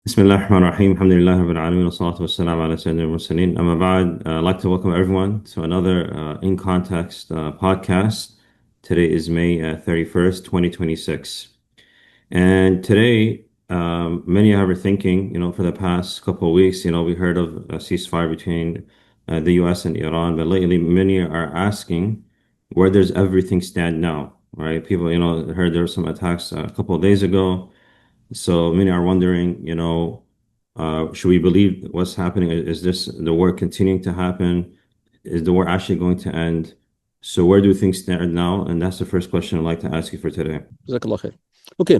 بسم الله الرحمن الرحيم الحمد لله رب العالمين والصلاة والسلام على سيدنا المرسلين أما بعد I'd like to welcome everyone to another In Context podcast. Today is May 31st, 2026. And today, many are thinking, for the past couple of weeks, we heard of a ceasefire between the US and Iran, but lately many are asking where does everything stand now, right? People, heard there were some attacks a couple of days ago. So many are wondering, should we believe what's happening? Is this the war continuing to happen? Is the war actually going to end? So where do things stand now? And that's the first question I'd like to ask you for today. Jazakallah khair. Okay.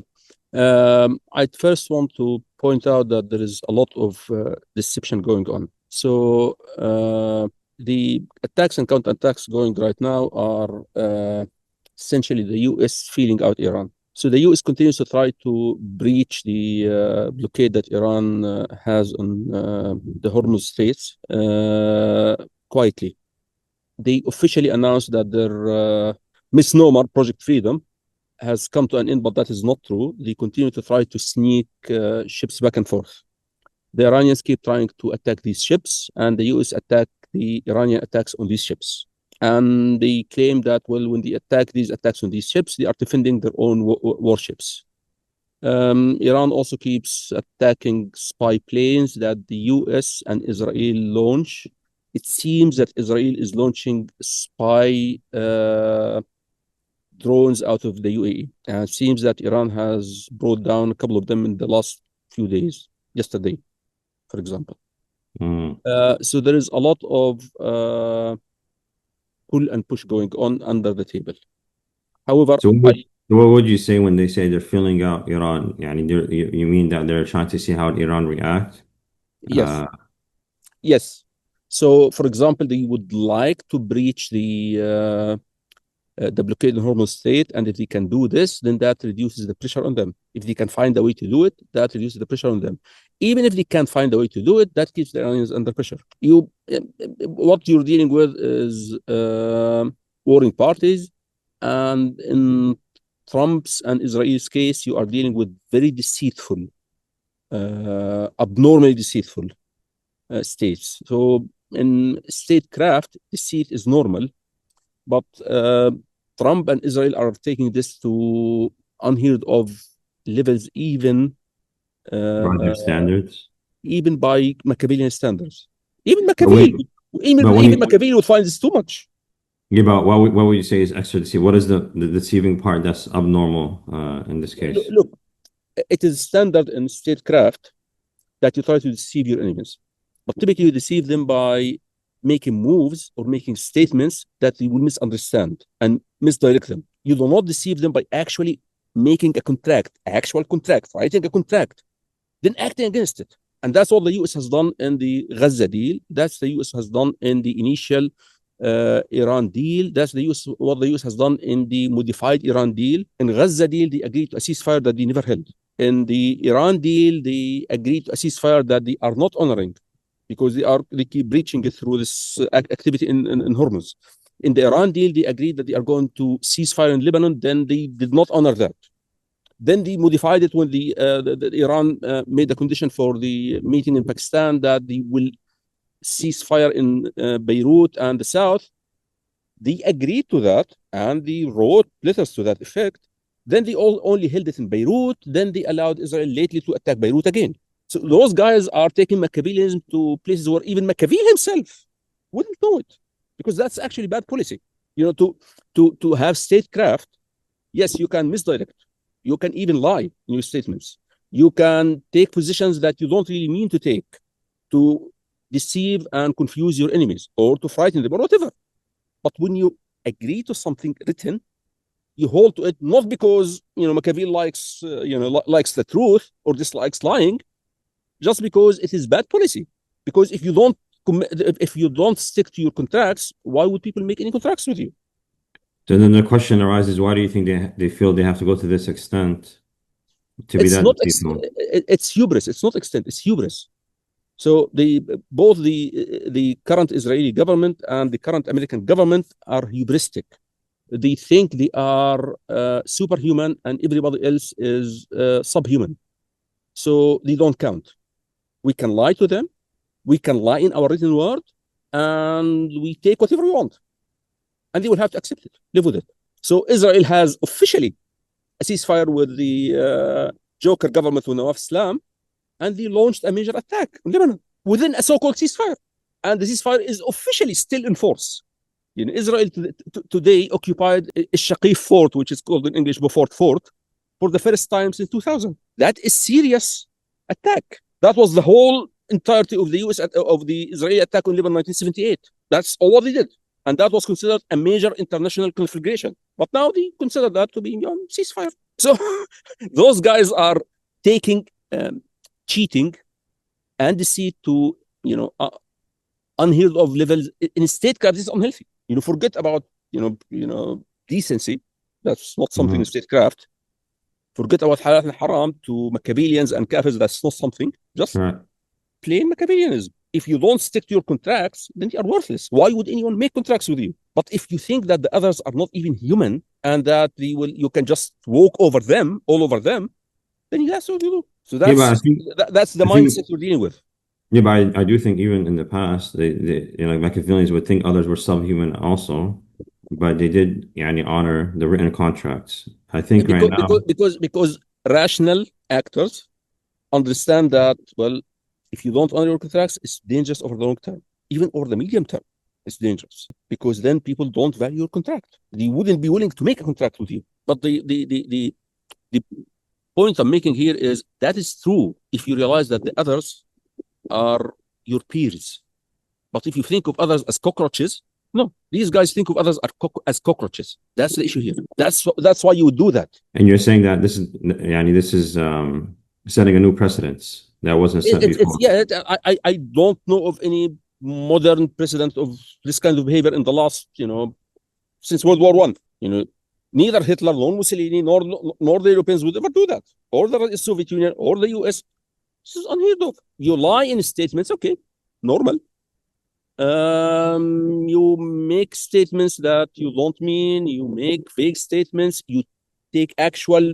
I first want to point out that there is a lot of deception going on. So the attacks and counterattacks going right now are essentially the U.S. feeling out Iran. So the U.S. continues to try to breach the blockade that Iran has on the Hormuz Straits quietly. They officially announced that their misnomer, Project Freedom, has come to an end, but that is not true. They continue to try to sneak ships back and forth. The Iranians keep trying to attack these ships, and the US attack the Iranian attacks on these ships. And they claim that, well, when they attack these attacks on these ships, they are defending their own warships. Iran also keeps attacking spy planes that the US and Israel launch. It seems that Israel is launching spy drones out of the UAE. And it seems that Iran has brought down a couple of them in the last few days, yesterday, for example. Mm. So there is a lot of pull and push going on under the table. However, So what would you say when they say they're filling out Iran? You mean that they're trying to see how Iran react? yes, Uh, yes. So, for example, they would like to breach the blockade in Hormuz Strait, and if they can do this, then that reduces the pressure on them. If they can find a way to do it, that reduces the pressure on them. Even if they can't find a way to do it, that keeps the Iranians under pressure. What you're dealing with is warring parties, and in Trump's and Israel's case, you are dealing with very deceitful, abnormally deceitful states. So in statecraft, deceit is normal, but Trump and Israel are taking this to unheard of levels, even by their uh, standards. even by Machiavellian standards. Even But Machiavelli, when even but when even you Machiavelli would find this too much. give out what would you say is extra deceiving? What is the deceiving part that's abnormal in this case? Look, it is standard in statecraft that you try to deceive your enemies, but typically you deceive them by making moves or making statements that they will misunderstand and misdirect them. You do not deceive them by actually making a contract, actual contract, writing a contract, then acting against it. And that's what the US has done in the Gaza deal. That's the US has done in the initial Iran deal. That's the US what the US has done in the modified Iran deal. In Gaza deal, they agreed to a ceasefire that they never held. In the Iran deal, they agreed to a ceasefire that they are not honoring because they keep breaching it through this activity in Hormuz. In the Iran deal, they agreed that they are going to ceasefire in Lebanon. Then they did not honor that. Then they modified it when the Iran made a condition for the meeting in Pakistan that they will cease fire in Beirut and the south. They agreed to that and they wrote letters to that effect. Then they only held it in Beirut. Then they allowed Israel lately to attack Beirut again. So those guys are taking Machiavellianism to places where even Machiavelli himself wouldn't know it, because that's actually bad policy. To have statecraft, yes, you can misdirect. You can even lie in your statements. You can take positions that you don't really mean to take to deceive and confuse your enemies or to frighten them or whatever. But when you agree to something written, you hold to it, not because Machiavelli likes likes the truth or dislikes lying, just because it is bad policy. Because if you don't stick to your contracts, why would people make any contracts with you? So then the question arises, why do you think they feel they have to go to this extent to be It's that not deceitful? it's hubris. It's not extent. It's hubris. So both the current Israeli government and the current American government are hubristic. They think they are superhuman and everybody else is subhuman. So they don't count. We can lie to them. We can lie in our written word, and we take whatever we want. And they will have to accept it, live with it. So Israel has officially a ceasefire with the Joker government with Nawaf Islam, and they launched a major attack in Lebanon within a so-called ceasefire. And the ceasefire is officially still in force. You know, Israel today occupied Shaqif Fort, which is called in English Beaufort Fort, for the first time since 2000. That is serious attack. That was the whole entirety of the US of the Israeli attack on Lebanon in 1978. That's all what they did, and that was considered a major international conflagration. But now they consider that to be ceasefire. So those guys are taking cheating and deceit to unheard of levels in statecraft. Is unhealthy. Forget about decency. That's not something in statecraft. Forget about halal and haram to Machiavellians and kafirs. That's not something. Just plain Machiavellianism. If you don't stick to your contracts, then you are worthless. Why would anyone make contracts with you? But if you think that the others are not even human and that you can just walk over them, all over them, then that's what you do. So that's the mindset we're dealing with. Yeah, but I do think even in the past, they Machiavellians would think others were subhuman also, but they did honor the written contracts. I think because rational actors understand that, well, if you don't honor your contracts, it's dangerous over the long term, even over the medium term. It's dangerous because then people don't value your contract. They wouldn't be willing to make a contract with you. But the point I'm making here is that is true if you realize that the others are your peers. But if you think of others as cockroaches, no, these guys think of others as cockroaches. That's the issue here. That's why you would do that. And you're saying that this is setting a new precedence that wasn't set before. I don't know of any modern precedent of this kind of behavior in the last, since World War I. Neither Hitler nor Mussolini nor the Europeans would ever do that, or the Soviet Union or the US. This is unheard of. You lie in statements, okay, normal. You make statements that you don't mean. You make vague statements. You take actual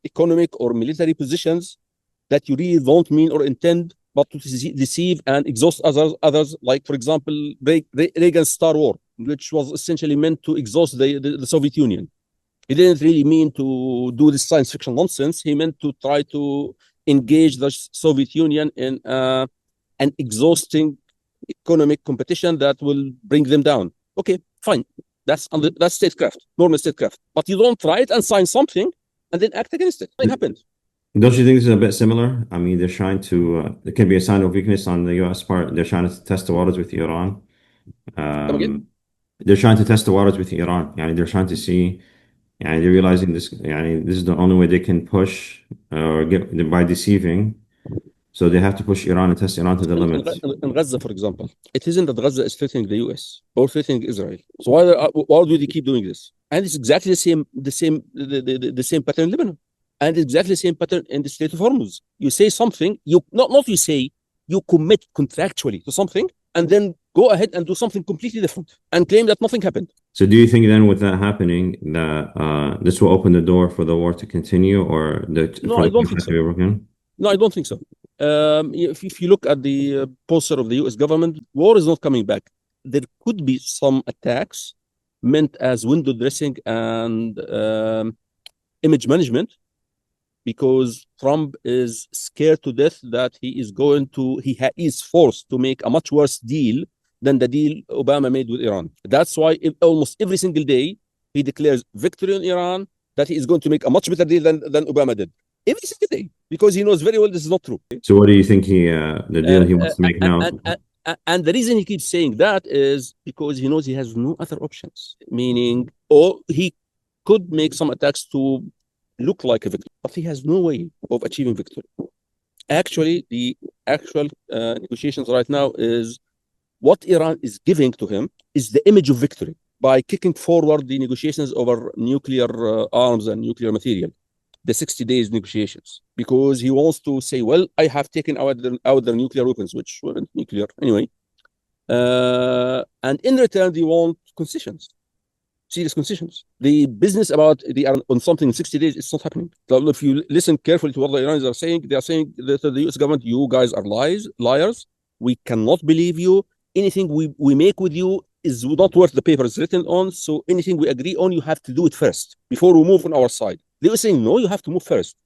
economic or military positions that you really don't mean or intend, but to deceive and exhaust others. Like, for example, Reagan's Star War, which was essentially meant to exhaust the Soviet Union. He didn't really mean to do this science fiction nonsense. He meant to try to engage the Soviet Union in an exhausting economic competition that will bring them down. Okay, fine. That's statecraft, normal statecraft. But you don't try it and sign something and then act against it. It happened. Don't you think this is a bit similar? I mean, they're trying to, it can be a sign of weakness on the US part. They're trying to test the waters with Iran. They're trying to test the waters with Iran. They're trying to see, they're realizing this is the only way they can push or get by deceiving. So they have to push Iran and test Iran to the limits. In Gaza, for example, it isn't that Gaza is threatening the US or threatening Israel. So why do they keep doing this? And it's exactly the same pattern in Lebanon. And it's exactly the same pattern in the Strait of Hormuz. You say something, you commit contractually to something, and then go ahead and do something completely different and claim that nothing happened. So do you think then with that happening that this will open the door for the war to continue, or No, I don't think so. No, I don't think so. If you look at the poster of the US government, war is not coming back. There could be some attacks meant as window dressing and image management, because Trump is scared to death that he is forced to make a much worse deal than the deal Obama made with Iran. That's why almost every single day he declares victory on Iran, that he is going to make a much better deal than Obama did. Every single day, because he knows very well this is not true. So what do you think the deal he wants to make now? And the reason he keeps saying that is because he knows he has no other options, meaning, he could make some attacks to look like a victory, but he has no way of achieving victory. Actually, the actual negotiations right now is what Iran is giving to him is the image of victory by kicking forward the negotiations over nuclear arms and nuclear material, the 60 days negotiations, because he wants to say, well, I have taken out their nuclear weapons, which weren't nuclear anyway. And in return, they want concessions. serious concessions. The business about they are on something in 60 days, it's not happening. So if you listen carefully to what the Iranians are saying, they are saying that the US government, you guys are liars. We cannot believe you. Anything we make with you is not worth the paper it's written on. So anything we agree on, you have to do it first before we move on our side. The US saying, no, you have to move first.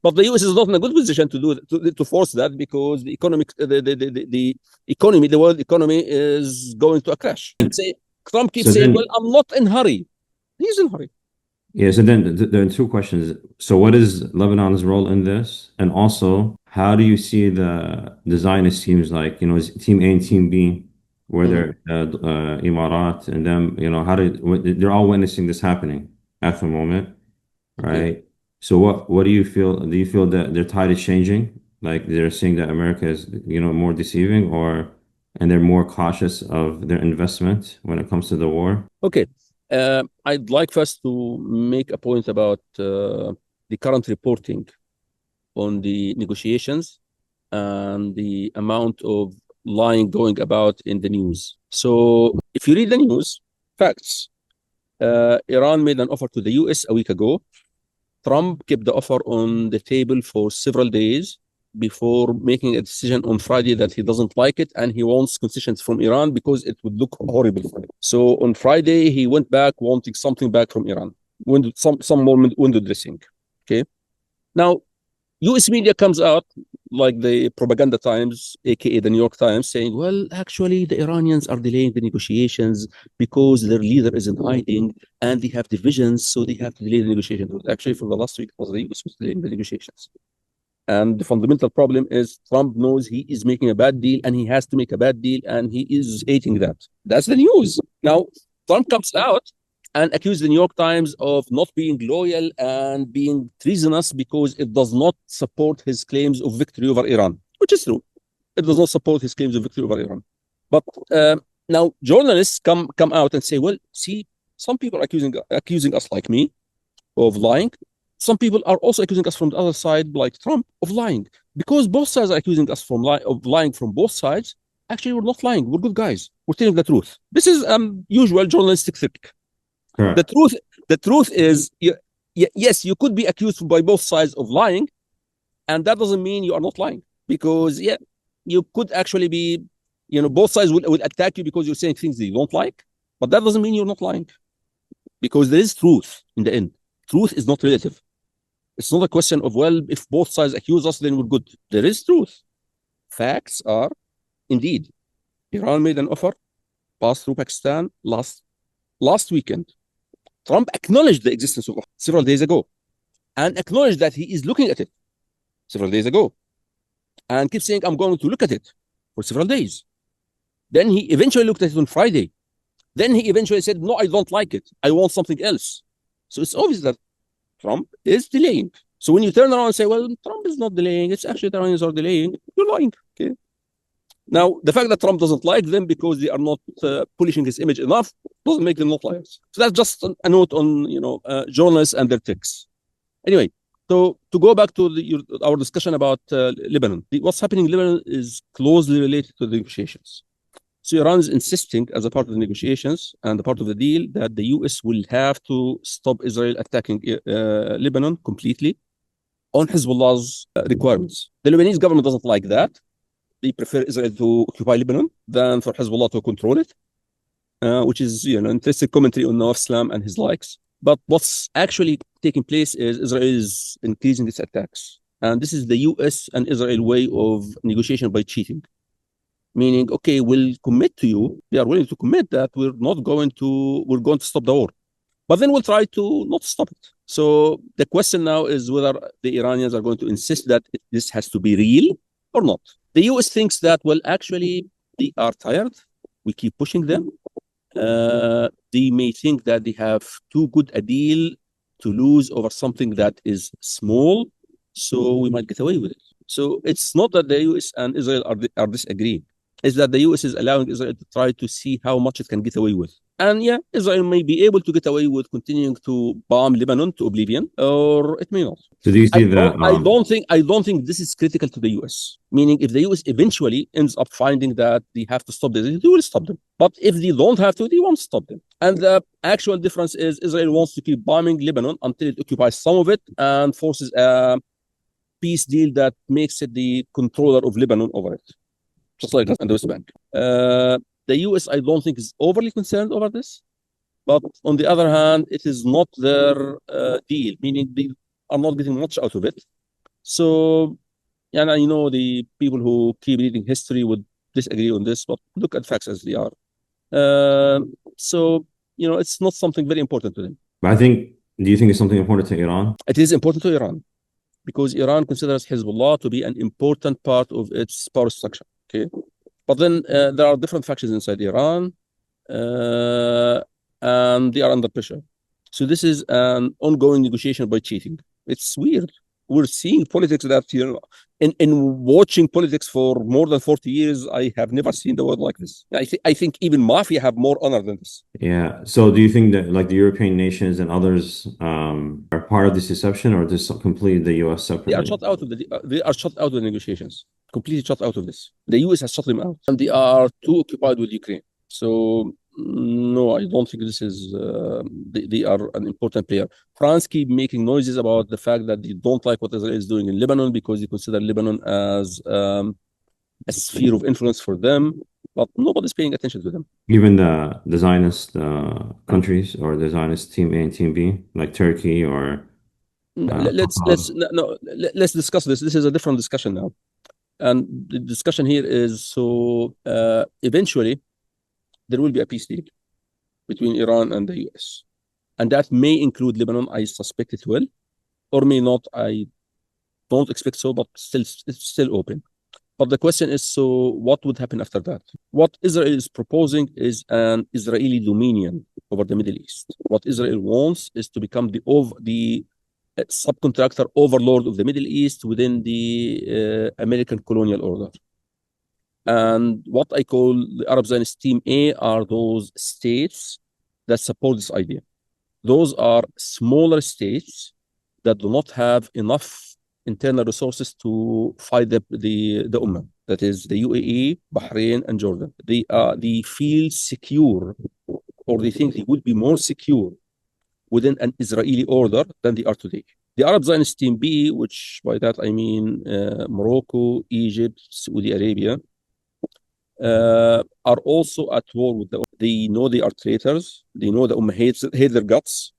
But the US is not in a good position to do to force that because the economic the economy, the world economy is going to a crash. Say, Trump keeps So saying, well, then, I'm not in hurry. He's in hurry. yeah, so then there are two questions. So what is Lebanon's role in this? And also, how do you see the Zionist teams like, is Team A and Team B, where Mhm. they're Imarat and them, they're all witnessing this happening at the moment, Okay. right? So what do you feel? Do you feel that their tide is changing? Like they're saying that America is, more deceiving and they're more cautious of their investment when it comes to the war? Okay. I'd like first to make a point about the current reporting on the negotiations and the amount of lying going about in the news. So if you read the news, facts, Iran made an offer to the US a week ago. Trump kept the offer on the table for several days before making a decision on Friday that he doesn't like it and he wants concessions from Iran because it would look horrible for him. So on Friday, he went back wanting something back from Iran, some more window dressing. Okay. Now, US media comes out like the propaganda times, aka the New York Times, saying, well, actually, the Iranians are delaying the negotiations because their leader is in hiding and they have divisions, so they have to delay the negotiations. Actually, for the last week, it was the US was delaying the negotiations. And the fundamental problem is Trump knows he is making a bad deal and he has to make a bad deal and he is hating that. That's the news. Now, Trump comes out and accuses the New York Times of not being loyal and being treasonous because it does not support his claims of victory over Iran, which is true. It does not support his claims of victory over Iran. But now journalists come out and say, well, see, some people are accusing us like me of lying. Some people are also accusing us from the other side, like Trump, of lying. Because both sides are accusing us of lying from both sides, actually, we're not lying. We're good guys. We're telling the truth. This is usual journalistic trick. The Correct. truth, the truth is, yes, you could be accused by both sides of lying, and that doesn't mean you are not lying. Because yeah, you could actually be, both sides will attack you because you're saying things they don't like, but that doesn't mean you're not lying. Because there is truth in the end. Truth is not relative. It's not a question of, well, if both sides accuse us, then we're good. There is truth. Facts are, indeed, Iran made an offer, passed through Pakistan last weekend. Trump acknowledged the existence of several days ago and acknowledged that he is looking at it several days ago and keeps saying, I'm going to look at it for several days. Then he eventually looked at it on Friday. Then he eventually said, no, I don't like it. I want something else. So it's obvious that Trump is delaying. So when you turn around and say, well, Trump is not delaying, it's actually the Iranians are delaying, you're lying. Okay. Now, the fact that Trump doesn't like them because they are not polishing his image enough doesn't make them not liars. So that's just a note on journalists and their tricks. Anyway, so to go back to our discussion about Lebanon, what's happening in Lebanon is closely related to the negotiations. So Iran is insisting, as a part of the negotiations and a part of the deal, that the US will have to stop Israel attacking Lebanon completely on Hezbollah's requirements. The Lebanese government doesn't like that. They prefer Israel to occupy Lebanon than for Hezbollah to control it, which is interesting commentary on Nawaf Islam and his likes. But what's actually taking place is Israel is increasing its attacks. And this is the US and Israel way of negotiation by cheating. Meaning, okay, we'll commit to you. They are willing to commit that we're going to stop the war. But then we'll try to not stop it. So the question now is whether the Iranians are going to insist that this has to be real or not. The US thinks that, well, actually, they are tired. We keep pushing them. They may think that they have too good a deal to lose over something that is small, so we might get away with it. So it's not that the US and Israel are disagreeing. It's that the US is allowing Israel to try to see how much it can get away with. And yeah, Israel may be able to get away with continuing to bomb Lebanon to oblivion, or it may not. So do you see that? I don't think this is critical to the US. Meaning, if the US eventually ends up finding that they have to stop this, they will stop them. But if they don't have to, they won't stop them. And the actual difference is Israel wants to keep bombing Lebanon until it occupies some of it and forces a peace deal that makes it the controller of Lebanon over it, just like in the West Bank. The US, I don't think, is overly concerned over this. But on the other hand, it is not their deal, meaning they are not getting much out of it. So, and I know the people who keep reading history would disagree on this, but look at facts as they are. So, it's not something very important to them. But I think, do you think it's something important to Iran? It is important to Iran because Iran considers Hezbollah to be an important part of its power structure. Okay, but then there are different factions inside Iran, and they are under pressure. So this is an ongoing negotiation by cheating. It's weird. We're seeing politics that, in watching politics for more than 40 years, I have never seen the world like this. I think even mafia have more honor than this. Yeah. So do you think that like the European nations and others are part of this deception, or just completely the US They are separately? shut out of the negotiations, completely shut out of this. The US has shut them out, and they are too occupied with Ukraine. So no, I don't think this is. They are an important player. France keep making noises about the fact that they don't like what Israel is doing in Lebanon because they consider Lebanon as a sphere of influence for them, but nobody's paying attention to them. Even the Zionist countries, or the Zionist Team A and Team B, like Turkey or Let's Qatar. no, let's discuss this. This is a different discussion now, and the discussion here is so eventually there will be a peace deal between Iran and the US. And that may include Lebanon. I suspect it will, or may not. I don't expect so, but it's still open. But the question is, so what would happen after that? What Israel is proposing is an Israeli dominion over the Middle East. What Israel wants is to become the subcontractor overlord of the Middle East within the American colonial order. And what I call the Arab Zionist Team A are those states that support this idea. Those are smaller states that do not have enough internal resources to fight the Ummah. That is the UAE, Bahrain, and Jordan. They feel secure, or they think they would be more secure within an Israeli order than they are today. The Arab Zionist Team B, which by that I mean Morocco, Egypt, Saudi Arabia, are also at war with the Ummah. They know they are traitors. They know the Ummah hate their guts.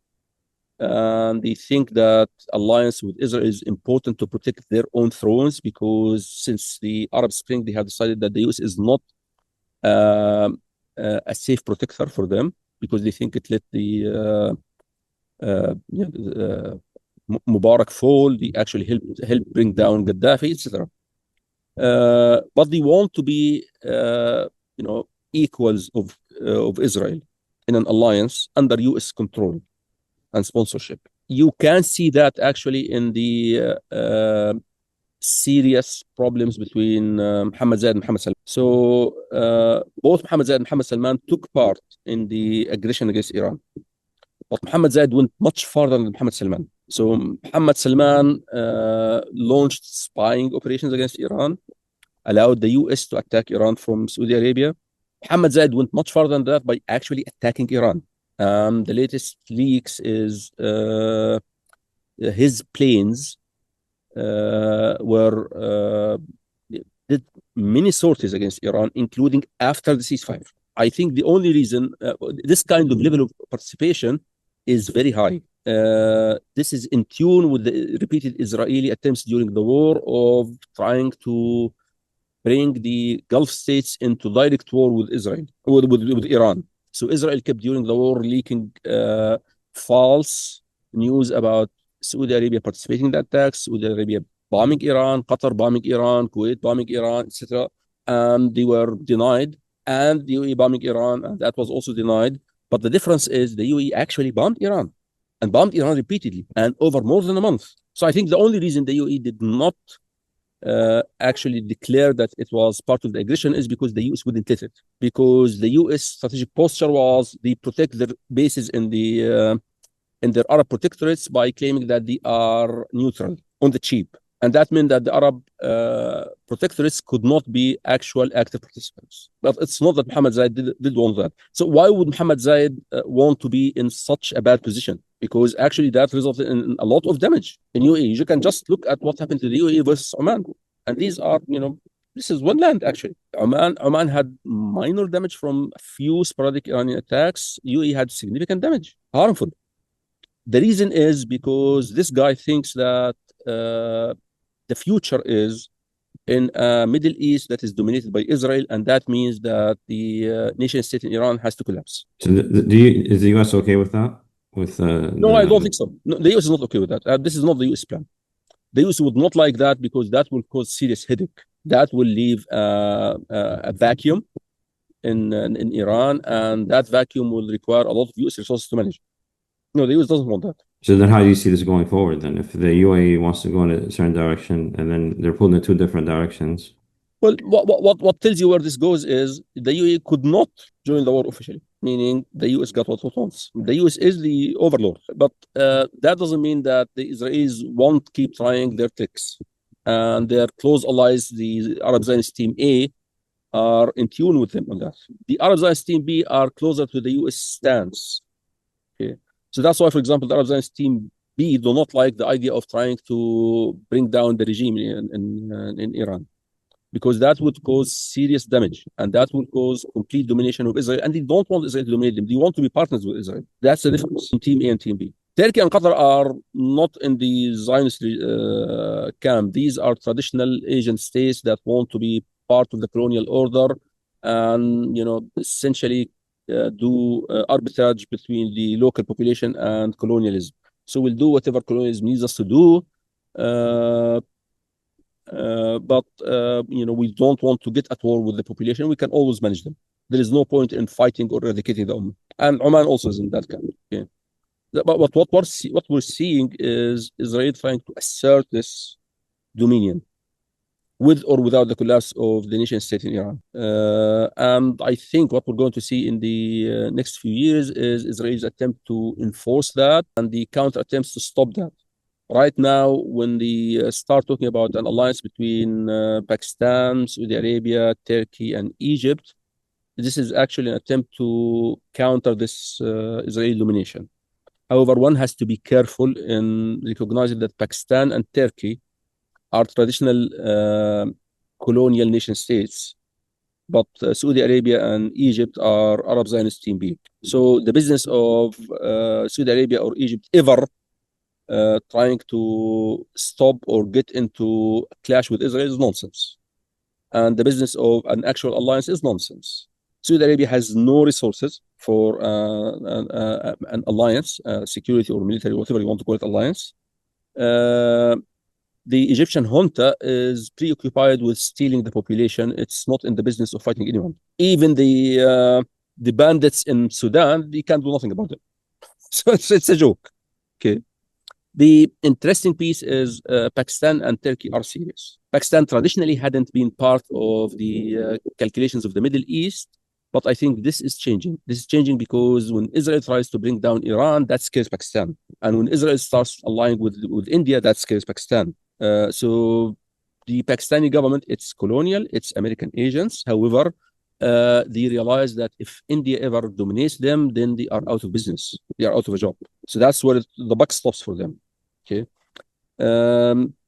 And they think that alliance with Israel is important to protect their own thrones because since the Arab Spring, they have decided that the US is not a safe protector for them because they think it let the Mubarak fall. They actually help bring down Gaddafi, etc. But they want to be, equals of Israel in an alliance under U.S. control and sponsorship. You can see that actually in the serious problems between Mohammed Zayed and Mohammed Salman. So both Mohammed Zayed and Mohammed Salman took part in the aggression against Iran. But Mohammed Zayed went much farther than Mohammed Salman. So Mohammed Salman launched spying operations against Iran, allowed the US to attack Iran from Saudi Arabia. Mohammed Zayed went much farther than that by actually attacking Iran. The latest leaks is his planes did many sorties against Iran, including after the ceasefire. I think the only reason this kind of level of participation is very high. This is in tune with the repeated Israeli attempts during the war of trying to bring the Gulf states into direct war with Israel, with Iran. So Israel kept during the war leaking false news about Saudi Arabia participating in the attacks, Saudi Arabia bombing Iran, Qatar bombing Iran, Kuwait bombing Iran, etc. And they were denied, and the UAE bombing Iran, and that was also denied. But the difference is the UAE actually bombed Iran and bombed Iran repeatedly and over more than a month. So I think the only reason the UAE did not actually declared that it was part of the aggression is because the US wouldn't let it. Because the US strategic posture was they protect their bases in their Arab protectorates by claiming that they are neutral on the cheap. And that meant that the Arab protectorates could not be actual active participants. But it's not that Mohammed Zayed did want that. So why would Mohammed Zayed want to be in such a bad position? Because actually that resulted in a lot of damage in UAE. You can just look at what happened to the UAE versus Oman. And these are, this is one land actually. Oman had minor damage from a few sporadic Iranian attacks. UAE had significant damage, harmful. The reason is because this guy thinks that the future is in a Middle East that is dominated by Israel, and that means that the nation state in Iran has to collapse. So, is the U.S. okay with that? With No, I don't think so. No, the US is not okay with that. This is not the US plan. The US would not like that because that will cause serious headache. That will leave a vacuum in Iran, and that vacuum will require a lot of US resources to manage. No, the US doesn't want that. So then how do you see this going forward then? If the UAE wants to go in a certain direction and then they're pulled in two different directions. Well, what tells you where this goes is the UAE could not join the war officially, meaning the US got what it wants. The US is the overlord, but that doesn't mean that the Israelis won't keep trying their tricks. And their close allies, the Arab Zionist Team A, are in tune with them on that. The Arab Zionist Team B are closer to the US stance. Okay, so that's why, for example, the Arab Zionist Team B do not like the idea of trying to bring down the regime in Iran, because that would cause serious damage and that would cause complete domination of Israel. And they don't want Israel to dominate them. They want to be partners with Israel. That's the difference in Team A and Team B. Turkey and Qatar are not in the Zionist camp. These are traditional Asian states that want to be part of the colonial order and, essentially do arbitrage between the local population and colonialism. So we'll do whatever colonialism needs us to do. But we don't want to get at war with the population. We can always manage them. There is no point in fighting or eradicating the Ummah. And Oman also is in that camp. Okay. But what we're seeing is Israel trying to assert this dominion with or without the collapse of the nation state in Iran. And I think what we're going to see in the next few years is Israel's attempt to enforce that and the counter attempts to stop that. Right now, when they start talking about an alliance between Pakistan, Saudi Arabia, Turkey, and Egypt, this is actually an attempt to counter this Israeli domination. However, one has to be careful in recognizing that Pakistan and Turkey are traditional colonial nation states, but Saudi Arabia and Egypt are Arab Zionist Team B. So the business of Saudi Arabia or Egypt ever trying to stop or get into a clash with Israel is nonsense. And the business of an actual alliance is nonsense. Saudi Arabia has no resources for an alliance, security or military, whatever you want to call it, alliance. The Egyptian junta is preoccupied with stealing the population. It's not in the business of fighting anyone. Even the bandits in Sudan, they can't do nothing about them. So it's a joke. Okay. The interesting piece is Pakistan and Turkey are serious. Pakistan traditionally hadn't been part of the calculations of the Middle East, but I think this is changing. This is changing because when Israel tries to bring down Iran, that scares Pakistan. And when Israel starts allying with India, that scares Pakistan. So the Pakistani government, it's colonial, it's American agents. However, they realize that if India ever dominates them, then they are out of business. They are out of a job. So that's where the buck stops for them. Okay.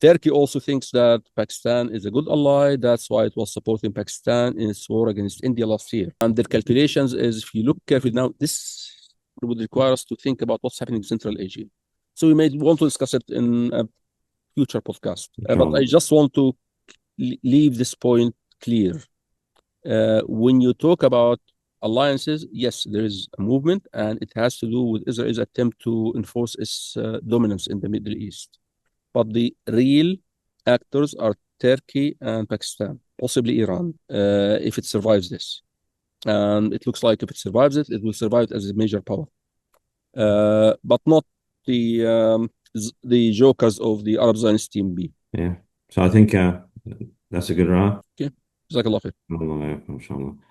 Turkey also thinks that Pakistan is a good ally. That's why it was supporting Pakistan in its war against India last year. And their calculations is, if you look carefully now, this would require us to think about what's happening in Central Asia. So we may want to discuss it in a future podcast. But I just want to leave this point clear. When you talk about alliances, yes, there is a movement, and it has to do with Israel's attempt to enforce its dominance in the Middle East. But the real actors are Turkey and Pakistan, possibly Iran, if it survives this. And it looks like if it survives it, it will survive as a major power. But not the jokers of the Arab Zionist Team B. Yeah. So I think That's a good route. Okay. جزاك الله خير. الله يعافيك، ما شاء الله.